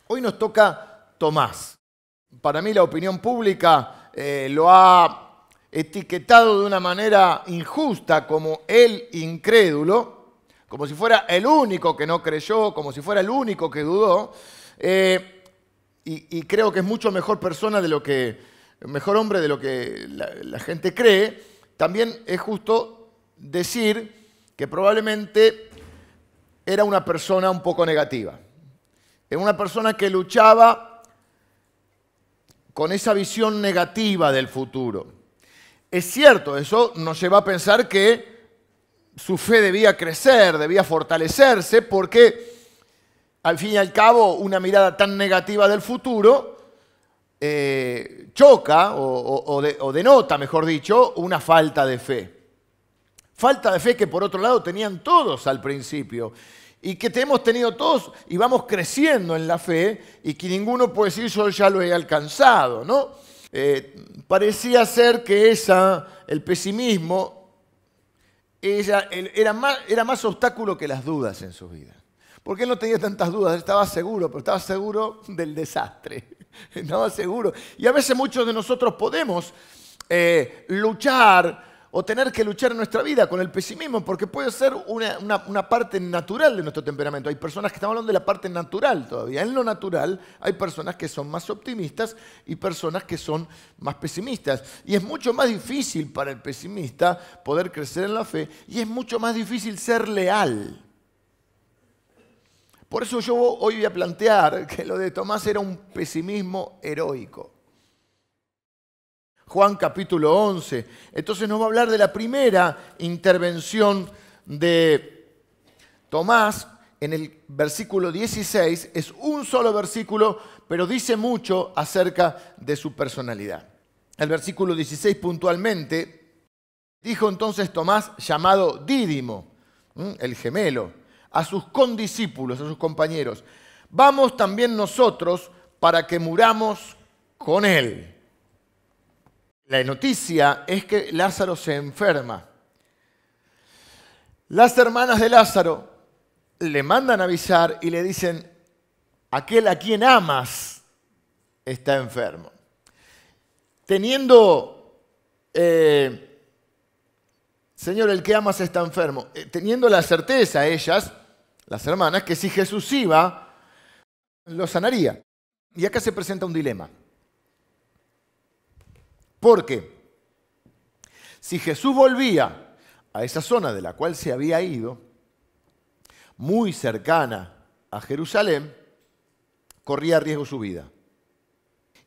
Hoy nos toca Tomás. Para mí la opinión pública lo ha etiquetado de una manera injusta como el incrédulo, como si fuera el único que no creyó, como si fuera el único que dudó. Y creo que es mucho mejor persona de lo que, mejor hombre de lo que la gente cree. También es justo decir que probablemente era una persona un poco negativa. Era una persona que luchaba con esa visión negativa del futuro. Es cierto, eso nos lleva a pensar que su fe debía crecer, debía fortalecerse, porque al fin y al cabo una mirada tan negativa del futuro choca o denota, mejor dicho, una falta de fe. Falta de fe que por otro lado tenían todos al principio y que hemos tenido todos y vamos creciendo en la fe y que ninguno puede decir yo ya lo he alcanzado, ¿no? Parecía ser que el pesimismo era más obstáculo que las dudas en su vida. Porque él no tenía tantas dudas, estaba seguro, pero estaba seguro del desastre. Estaba seguro. Y a veces muchos de nosotros podemos luchar o tener que luchar en nuestra vida con el pesimismo, porque puede ser una parte natural de nuestro temperamento. Hay personas que estamos hablando de la parte natural todavía. En lo natural hay personas que son más optimistas y personas que son más pesimistas. Y es mucho más difícil para el pesimista poder crecer en la fe y es mucho más difícil ser leal. Por eso yo hoy voy a plantear que lo de Tomás era un pesimismo heroico. Juan capítulo 11. Entonces nos va a hablar de la primera intervención de Tomás en el versículo 16. Es un solo versículo, pero dice mucho acerca de su personalidad. El versículo 16 puntualmente, dijo entonces Tomás, llamado Dídimo, el gemelo, a sus condiscípulos, a sus compañeros: vamos también nosotros para que muramos con él. La noticia es que Lázaro se enferma. Las hermanas de Lázaro le mandan avisar y le dicen: aquel a quien amas está enfermo. Teniendo, Señor, el que amas está enfermo. Teniendo la certeza ellas, las hermanas, que si Jesús iba, lo sanaría. Y acá se presenta un dilema. Porque si Jesús volvía a esa zona de la cual se había ido, muy cercana a Jerusalén, corría riesgo su vida.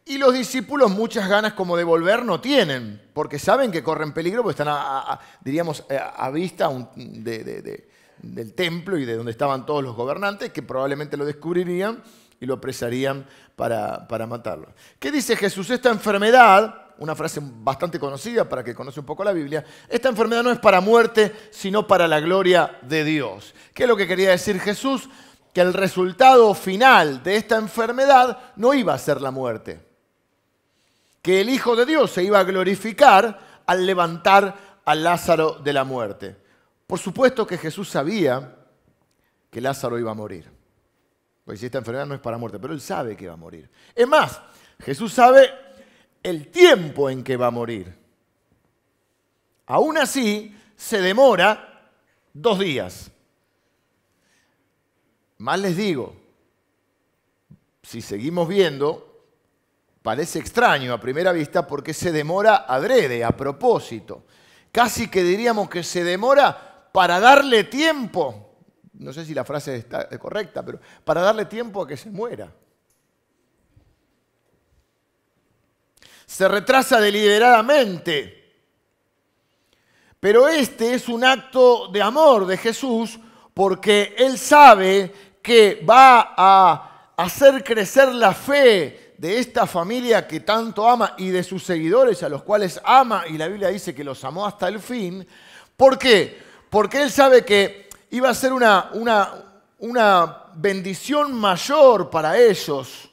Y los discípulos muchas ganas como de volver no tienen, porque saben que corren peligro, porque están a vista del templo y de donde estaban todos los gobernantes, que probablemente lo descubrirían y lo apresarían para matarlo. ¿Qué dice Jesús? Esta enfermedad, una frase bastante conocida para que conoce un poco la Biblia, esta enfermedad no es para muerte, sino para la gloria de Dios. ¿Qué es lo que quería decir Jesús? Que el resultado final de esta enfermedad no iba a ser la muerte. Que el Hijo de Dios se iba a glorificar al levantar a Lázaro de la muerte. Por supuesto que Jesús sabía que Lázaro iba a morir. Pues si esta enfermedad no es para muerte, pero él sabe que va a morir. Es más, Jesús sabe el tiempo en que va a morir. Aún así, se demora 2 días. Más les digo, si seguimos viendo, parece extraño a primera vista porque se demora adrede, a propósito. Casi que diríamos que se demora para darle tiempo, no sé si la frase está correcta, pero para darle tiempo a que se muera. Se retrasa deliberadamente. Pero este es un acto de amor de Jesús porque Él sabe que va a hacer crecer la fe de esta familia que tanto ama y de sus seguidores a los cuales ama, y la Biblia dice que los amó hasta el fin. ¿Por qué? Porque Él sabe que iba a ser una bendición mayor para ellos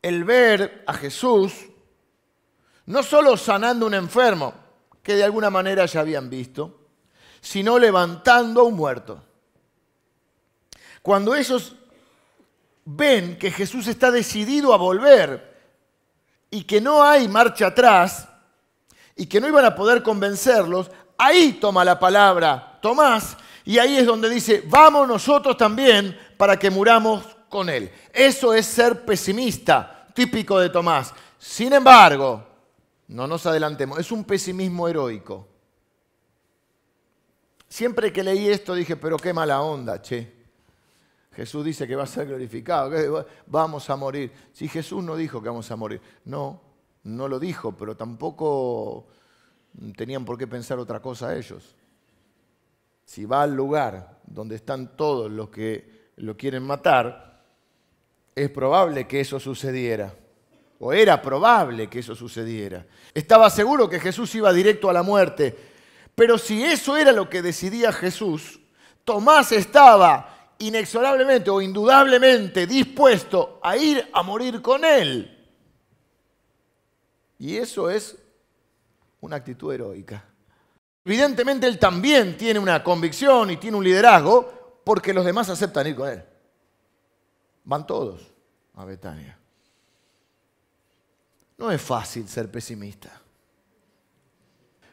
el ver a Jesús no solo sanando a un enfermo, que de alguna manera ya habían visto, sino levantando a un muerto. Cuando ellos ven que Jesús está decidido a volver y que no hay marcha atrás y que no iban a poder convencerlos, ahí toma la palabra Tomás y ahí es donde dice, vamos nosotros también para que muramos con él. Eso es ser pesimista, típico de Tomás. Sin embargo, no nos adelantemos, es un pesimismo heroico. Siempre que leí esto dije, pero qué mala onda, che. Jesús dice que va a ser glorificado, que vamos a morir. Si Jesús no dijo que vamos a morir. No, no lo dijo, pero tampoco tenían por qué pensar otra cosa ellos. Si va al lugar donde están todos los que lo quieren matar, es probable que eso sucediera. O era probable que eso sucediera. Estaba seguro que Jesús iba directo a la muerte. Pero si eso era lo que decidía Jesús, Tomás estaba inexorablemente o indudablemente dispuesto a ir a morir con él. Y eso es una actitud heroica. Evidentemente él también tiene una convicción y tiene un liderazgo porque los demás aceptan ir con él. Van todos a Betania. No es fácil ser pesimista.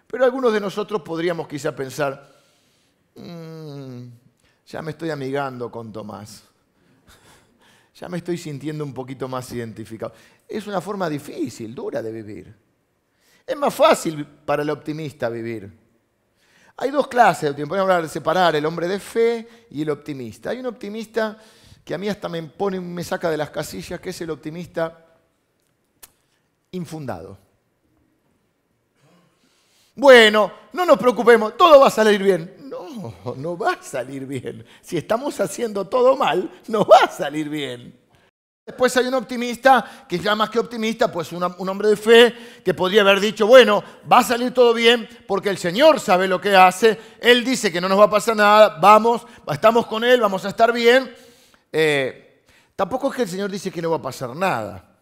Pero algunos de nosotros podríamos quizá pensar, ya me estoy amigando con Tomás. Ya me estoy sintiendo un poquito más identificado. Es una forma difícil, dura de vivir. Es más fácil para el optimista vivir. Hay dos clases de optimismo. Podemos hablar de separar el hombre de fe y el optimista. Hay un optimista que a mí hasta me saca de las casillas, que es el optimista infundado. Bueno, no nos preocupemos, todo va a salir bien. No, no va a salir bien. Si estamos haciendo todo mal, no va a salir bien. Después hay un optimista, que ya más que optimista, pues un hombre de fe, que podría haber dicho, bueno, va a salir todo bien porque el Señor sabe lo que hace, Él dice que no nos va a pasar nada, vamos, estamos con Él, vamos a estar bien. Tampoco es que el Señor dice que no va a pasar nada,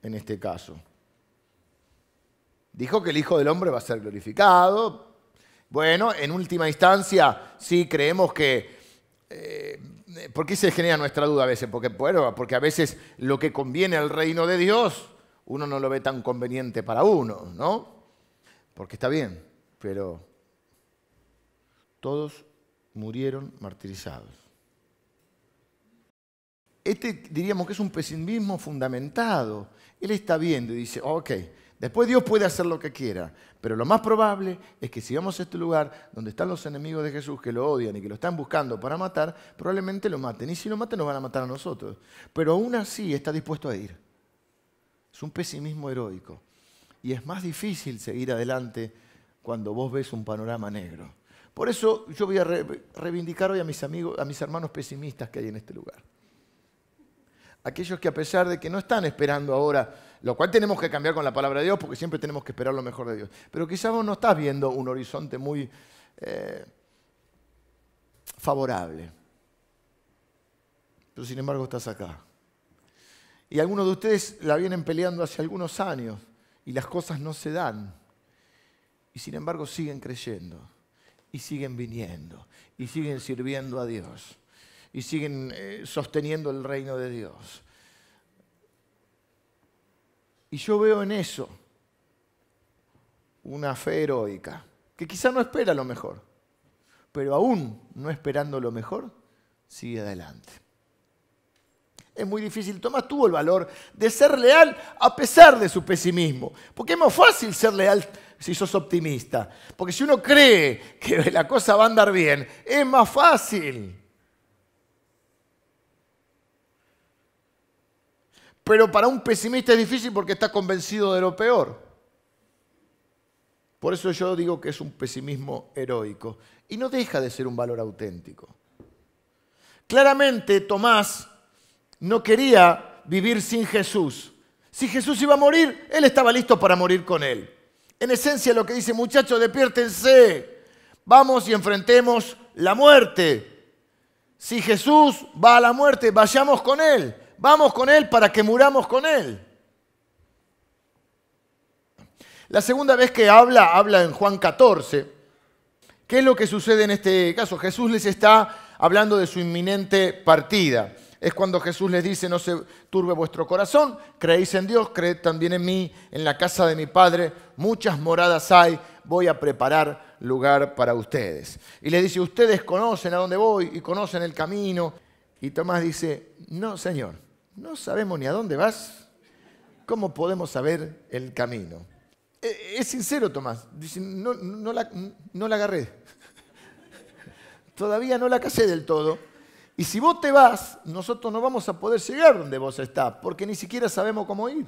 en este caso. Dijo que el Hijo del Hombre va a ser glorificado. Bueno, en última instancia, sí creemos que... ¿Por qué se genera nuestra duda a veces? Porque a veces lo que conviene al reino de Dios, uno no lo ve tan conveniente para uno, ¿no? Porque está bien, pero todos murieron martirizados. Diríamos que es un pesimismo fundamentado. Él está viendo y dice, ok, después Dios puede hacer lo que quiera, pero lo más probable es que si vamos a este lugar donde están los enemigos de Jesús que lo odian y que lo están buscando para matar, probablemente lo maten. Y si lo matan, nos van a matar a nosotros. Pero aún así está dispuesto a ir. Es un pesimismo heroico. Y es más difícil seguir adelante cuando vos ves un panorama negro. Por eso yo voy a reivindicar hoy a mis amigos, a mis hermanos pesimistas que hay en este lugar. Aquellos que a pesar de que no están esperando ahora, lo cual tenemos que cambiar con la palabra de Dios porque siempre tenemos que esperar lo mejor de Dios. Pero quizás vos no estás viendo un horizonte muy favorable. Pero sin embargo estás acá. Y algunos de ustedes la vienen peleando hace algunos años y las cosas no se dan. Y sin embargo siguen creyendo y siguen viniendo y siguen sirviendo a Dios. Y siguen sosteniendo el reino de Dios. Y yo veo en eso una fe heroica, que quizá no espera lo mejor, pero aún no esperando lo mejor, sigue adelante. Es muy difícil. Tomás tuvo el valor de ser leal a pesar de su pesimismo, porque es más fácil ser leal si sos optimista, porque si uno cree que la cosa va a andar bien, es más fácil. Pero para un pesimista es difícil porque está convencido de lo peor. Por eso yo digo que es un pesimismo heroico. Y no deja de ser un valor auténtico. Claramente Tomás no quería vivir sin Jesús. Si Jesús iba a morir, él estaba listo para morir con él. En esencia lo que dice, muchachos, despiértense. Vamos y enfrentemos la muerte. Si Jesús va a la muerte, vayamos con él. Vamos con Él para que muramos con Él. La segunda vez que habla en Juan 14. ¿Qué es lo que sucede en este caso? Jesús les está hablando de su inminente partida. Es cuando Jesús les dice, no se turbe vuestro corazón, creéis en Dios, creed también en mí, en la casa de mi Padre muchas moradas hay, voy a preparar lugar para ustedes. Y les dice, ustedes conocen a dónde voy y conocen el camino. Y Tomás dice, no, Señor, no sabemos ni a dónde vas, ¿cómo podemos saber el camino? Es sincero Tomás, dice, no la agarré, todavía no la casé del todo. Y si vos te vas, nosotros no vamos a poder llegar donde vos estás, porque ni siquiera sabemos cómo ir.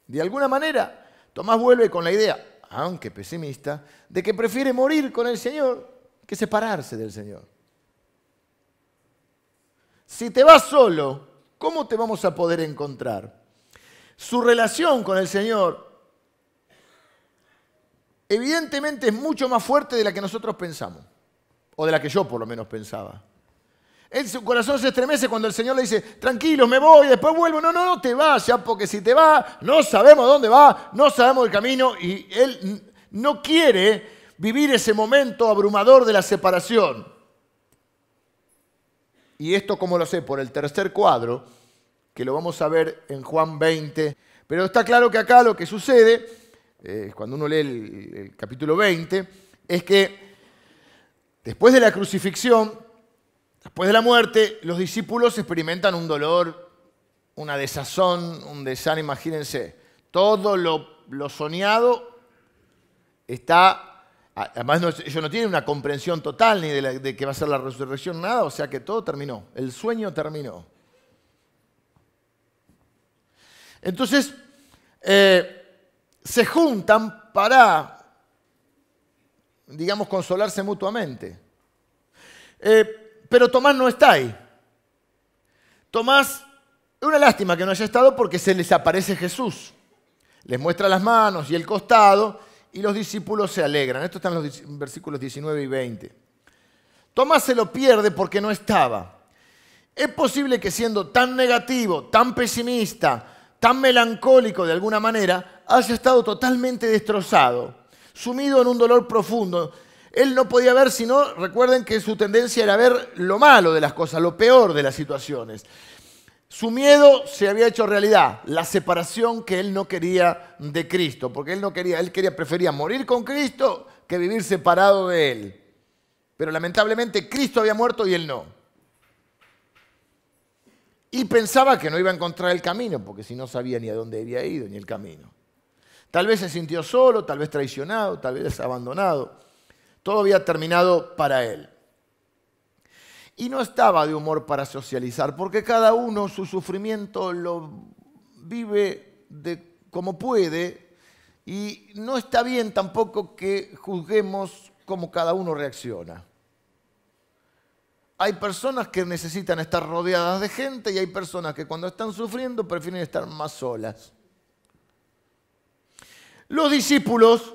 De alguna manera, Tomás vuelve con la idea, aunque pesimista, de que prefiere morir con el Señor que separarse del Señor. Si te vas solo, ¿cómo te vamos a poder encontrar? Su relación con el Señor evidentemente es mucho más fuerte de la que nosotros pensamos. O de la que yo por lo menos pensaba. Su corazón se estremece cuando el Señor le dice, tranquilo, me voy, después vuelvo. No te vayas, porque si te vas, no sabemos dónde va, no sabemos el camino. Y Él no quiere vivir ese momento abrumador de la separación. Y esto, como lo sé, por el tercer cuadro, que lo vamos a ver en Juan 20. Pero está claro que acá lo que sucede, cuando uno lee el capítulo 20, es que después de la crucifixión, después de la muerte, los discípulos experimentan un dolor, una desazón, un desánimo. Imagínense, todo lo soñado está, además ellos no tienen una comprensión total ni de que va a ser la resurrección, nada, o sea que todo terminó, el sueño terminó. Entonces, se juntan para, digamos, consolarse mutuamente. Pero Tomás no está ahí. Tomás, es una lástima que no haya estado porque se les aparece Jesús. Les muestra las manos y el costado y los discípulos se alegran. Esto está en los versículos 19 y 20. Tomás se lo pierde porque no estaba. Es posible que siendo tan negativo, tan pesimista, tan melancólico de alguna manera, haya estado totalmente destrozado, sumido en un dolor profundo. Él no podía ver sino, recuerden que su tendencia era ver lo malo de las cosas, lo peor de las situaciones. Su miedo se había hecho realidad, la separación que él no quería de Cristo, porque prefería morir con Cristo que vivir separado de Él. Pero lamentablemente Cristo había muerto y él no. Y pensaba que no iba a encontrar el camino, porque si no sabía ni a dónde había ido, ni el camino. Tal vez se sintió solo, tal vez traicionado, tal vez abandonado. Todo había terminado para él. Y no estaba de humor para socializar, porque cada uno su sufrimiento lo vive como puede, y no está bien tampoco que juzguemos cómo cada uno reacciona. Hay personas que necesitan estar rodeadas de gente y hay personas que cuando están sufriendo prefieren estar más solas. Los discípulos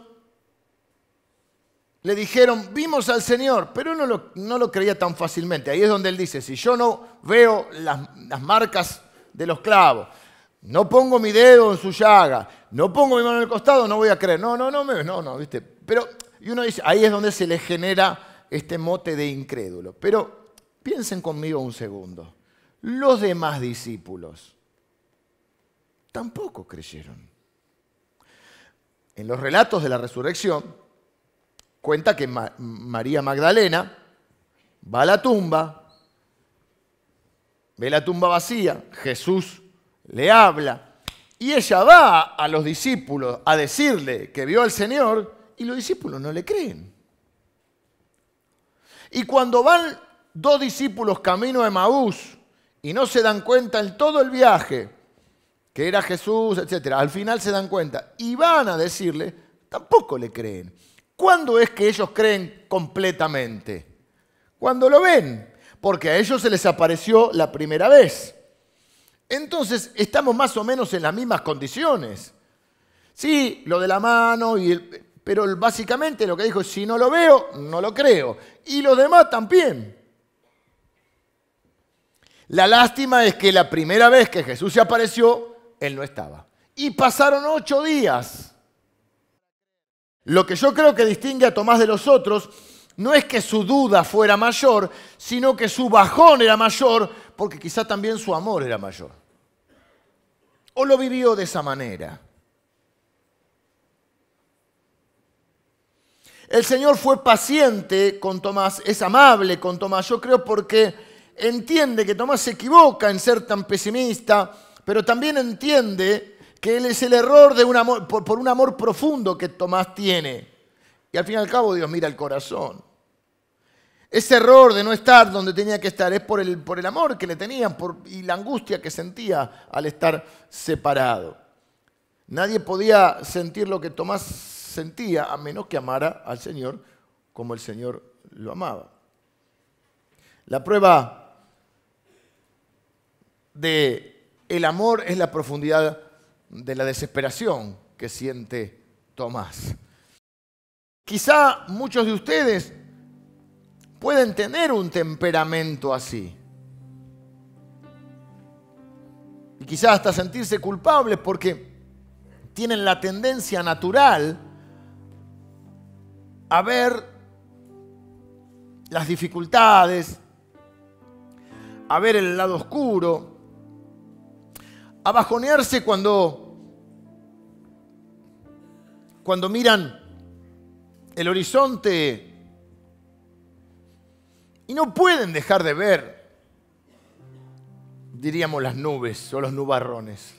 le dijeron, vimos al Señor, pero no lo creía tan fácilmente. Ahí es donde él dice, si yo no veo las marcas de los clavos, no pongo mi dedo en su llaga, no pongo mi mano en el costado, no voy a creer. No, ¿viste? Pero, y uno dice, ahí es donde se le genera este mote de incrédulo. Pero piensen conmigo un segundo. Los demás discípulos tampoco creyeron. En los relatos de la resurrección, cuenta que María Magdalena va a la tumba, ve la tumba vacía, Jesús le habla y ella va a los discípulos a decirle que vio al Señor y los discípulos no le creen. Y cuando van dos discípulos camino a Emaús y no se dan cuenta en todo el viaje que era Jesús, etc., al final se dan cuenta y van a decirle, tampoco le creen. ¿Cuándo es que ellos creen completamente? Cuando lo ven, porque a ellos se les apareció la primera vez. Entonces, estamos más o menos en las mismas condiciones. Sí, lo de la mano, pero básicamente lo que dijo es, si no lo veo, no lo creo. Y los demás también. La lástima es que la primera vez que Jesús se apareció, Él no estaba. Y pasaron 8 días. Lo que yo creo que distingue a Tomás de los otros No es que su duda fuera mayor, sino que su bajón era mayor, porque quizá también su amor era mayor. ¿O lo vivió de esa manera? El Señor fue paciente con Tomás, es amable con Tomás, yo creo porque entiende que Tomás se equivoca en ser tan pesimista, pero también entiende que él es el error de un amor, por un amor profundo que Tomás tiene. Y al fin y al cabo Dios mira el corazón. Ese error de no estar donde tenía que estar es por el amor que le tenían y la angustia que sentía al estar separado. Nadie podía sentir lo que Tomás sentía a menos que amara al Señor como el Señor lo amaba. La prueba del amor es la profundidad de la desesperación que siente Tomás. Quizá muchos de ustedes pueden tener un temperamento así. Y quizá hasta sentirse culpables porque tienen la tendencia natural a ver las dificultades, a ver el lado oscuro, a bajonearse cuando miran el horizonte y no pueden dejar de ver, diríamos, las nubes o los nubarrones.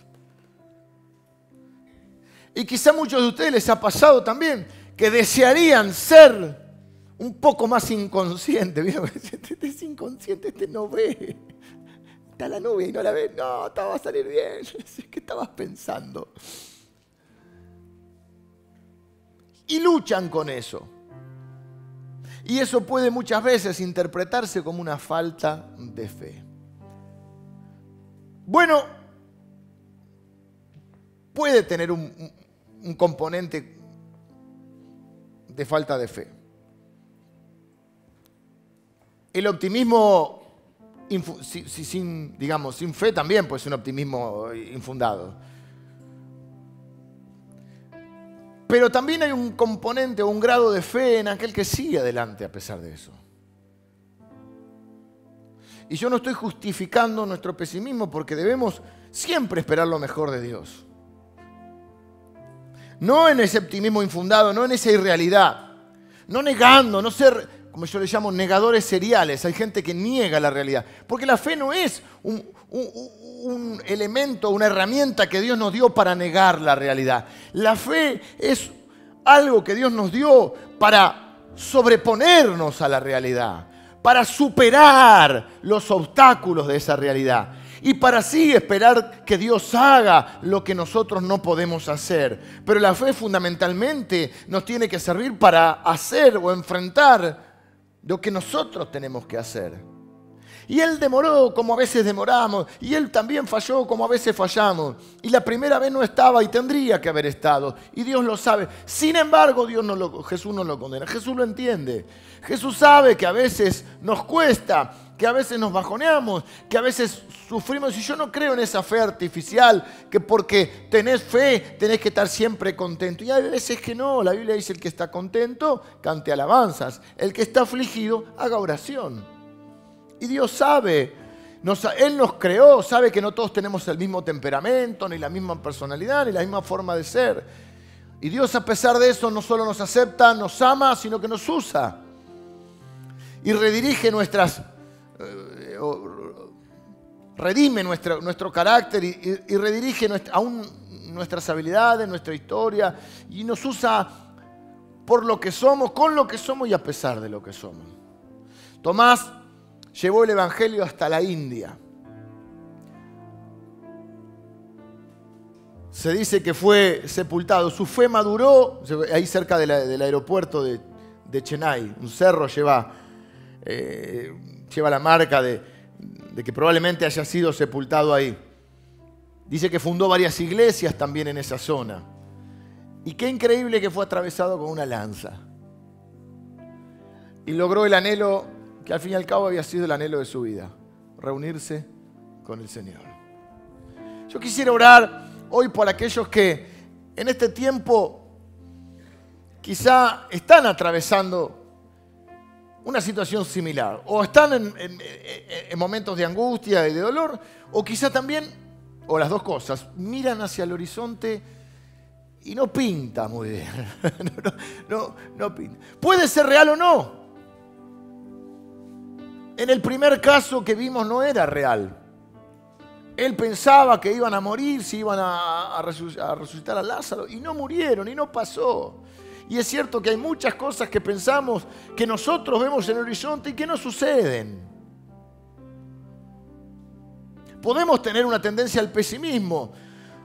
Y quizá a muchos de ustedes les ha pasado también que desearían ser un poco más inconscientes. Este es inconsciente, este no ve. Está la nube y no la ve. No, va a salir bien. ¿Qué estabas pensando? Y luchan con eso. Y eso puede muchas veces interpretarse como una falta de fe. Bueno, puede tener un componente de falta de fe. El optimismo sin fe también puede ser un optimismo infundado. Pero también hay un componente o un grado de fe en aquel que sigue adelante a pesar de eso. Y yo no estoy justificando nuestro pesimismo porque debemos siempre esperar lo mejor de Dios. No en ese optimismo infundado, no en esa irrealidad. No negando, no ser, como yo le llamo, negadores seriales. Hay gente que niega la realidad. Porque la fe no es un elemento, una herramienta que Dios nos dio para negar la realidad. La fe es algo que Dios nos dio para sobreponernos a la realidad, para superar los obstáculos de esa realidad y para así esperar que Dios haga lo que nosotros no podemos hacer. Pero la fe fundamentalmente nos tiene que servir para hacer o enfrentar lo que nosotros tenemos que hacer. Y Él demoró como a veces demoramos, y Él también falló como a veces fallamos. Y la primera vez no estaba y tendría que haber estado, y Dios lo sabe. Sin embargo, Jesús no lo condena, Jesús lo entiende. Jesús sabe que a veces nos cuesta, que a veces nos bajoneamos, que a veces sufrimos. Y yo no creo en esa fe artificial, que porque tenés fe tenés que estar siempre contento. Y hay veces que no, la Biblia dice: el que está contento, cante alabanzas. El que está afligido, haga oración. Y Dios sabe, Él nos creó, sabe que no todos tenemos el mismo temperamento, ni la misma personalidad, ni la misma forma de ser. Y Dios, a pesar de eso, no solo nos acepta, nos ama, sino que nos usa. Y redirige redime nuestro carácter y redirige aún nuestras habilidades, nuestra historia. Y nos usa por lo que somos, con lo que somos y a pesar de lo que somos. Tomás llevó el Evangelio hasta la India. Se dice que fue sepultado. Su fe maduró ahí cerca del aeropuerto de Chennai. Un cerro lleva la marca de que probablemente haya sido sepultado ahí. Dice que fundó varias iglesias también en esa zona. Y qué increíble que fue atravesado con una lanza. Y logró el anhelo que al fin y al cabo había sido el anhelo de su vida: reunirse con el Señor. Yo quisiera orar hoy por aquellos que en este tiempo quizá están atravesando una situación similar. O están en momentos de angustia y de dolor, o quizá también, o las dos cosas, miran hacia el horizonte y no pinta muy bien. No pinta. Puede ser real o no. En el primer caso que vimos no era real. Él pensaba que iban a morir, si iban a resucitar a Lázaro, y no murieron, y no pasó. Y es cierto que hay muchas cosas que pensamos, que nosotros vemos en el horizonte y que no suceden. Podemos tener una tendencia al pesimismo,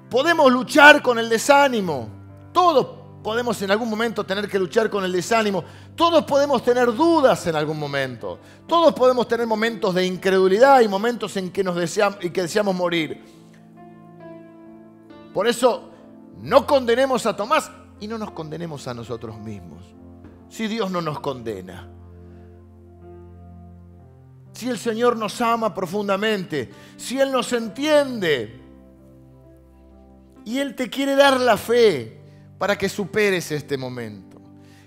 podemos luchar con el desánimo, todos podemos en algún momento tener que luchar con el desánimo, todos podemos tener dudas en algún momento, todos podemos tener momentos de incredulidad y momentos en que deseamos morir. Por eso, no condenemos a Tomás y no nos condenemos a nosotros mismos. Si Dios no nos condena, si el Señor nos ama profundamente, si Él nos entiende y Él te quiere dar la fe para que superes este momento.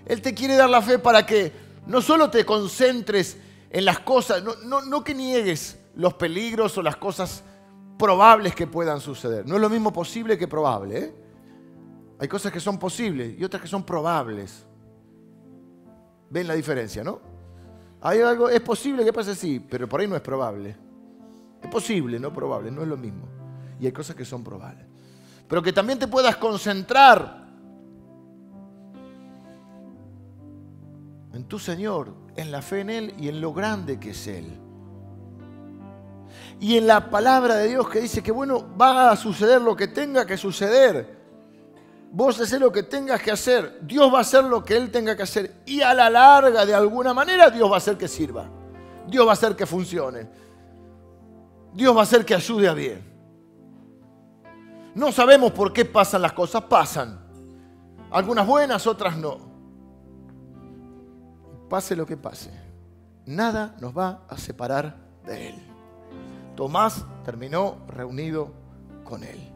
Él te quiere dar la fe para que no solo te concentres en las cosas, no que niegues los peligros o las cosas probables que puedan suceder. No es lo mismo posible que probable, ¿eh? Hay cosas que son posibles y otras que son probables. ¿Ven la diferencia, no? Hay algo, es posible que pase así, pero por ahí no es probable. Es posible, no probable, no es lo mismo. Y hay cosas que son probables. Pero que también te puedas concentrar en tu Señor, en la fe en Él y en lo grande que es Él. Y en la palabra de Dios que dice que bueno, va a suceder lo que tenga que suceder. Vos haces lo que tengas que hacer. Dios va a hacer lo que Él tenga que hacer. Y a la larga, de alguna manera, Dios va a hacer que sirva. Dios va a hacer que funcione. Dios va a hacer que ayude a bien. No sabemos por qué pasan las cosas. Pasan. Algunas buenas, otras no. Pase lo que pase, nada nos va a separar de Él. Tomás terminó reunido con Él.